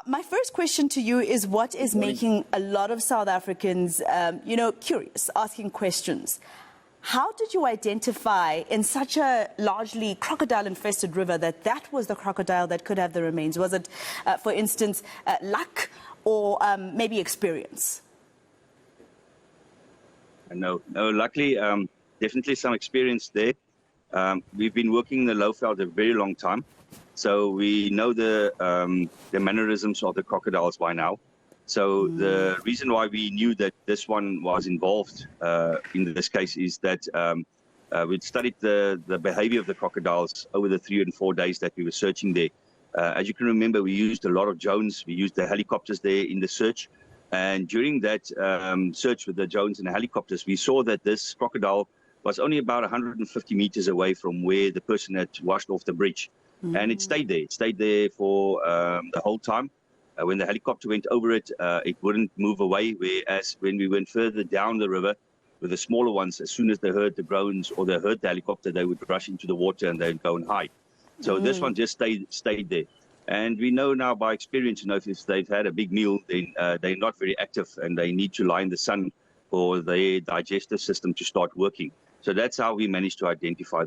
My first question to you is what is making a lot of South Africans, curious, asking questions. How did you identify in such a largely crocodile-infested river that was the crocodile that could have the remains? Was it, for instance, luck or maybe experience? No, luckily, definitely some experience there. We've been working in the Lowveld a very long time, so we know the mannerisms of the crocodiles by now. So the reason why we knew that this one was involved in this case is that we'd studied the behavior of the crocodiles over the 3 and 4 days that we were searching there. As you can remember, we used a lot of drones. We used the helicopters there in the search. And during that search with the drones and the helicopters, we saw that this crocodile was only about 150 meters away from where the person had washed off the bridge. And it stayed there. It stayed there for the whole time. When the helicopter went over it, it wouldn't move away, whereas when we went further down the river with the smaller ones, as soon as they heard the drones or they heard the helicopter, they would rush into the water and they'd go and hide. So this one just stayed there. And we know now by experience, if they've had a big meal, then they're not very active and they need to lie in the sun for their digestive system to start working. So that's how we managed to identify them.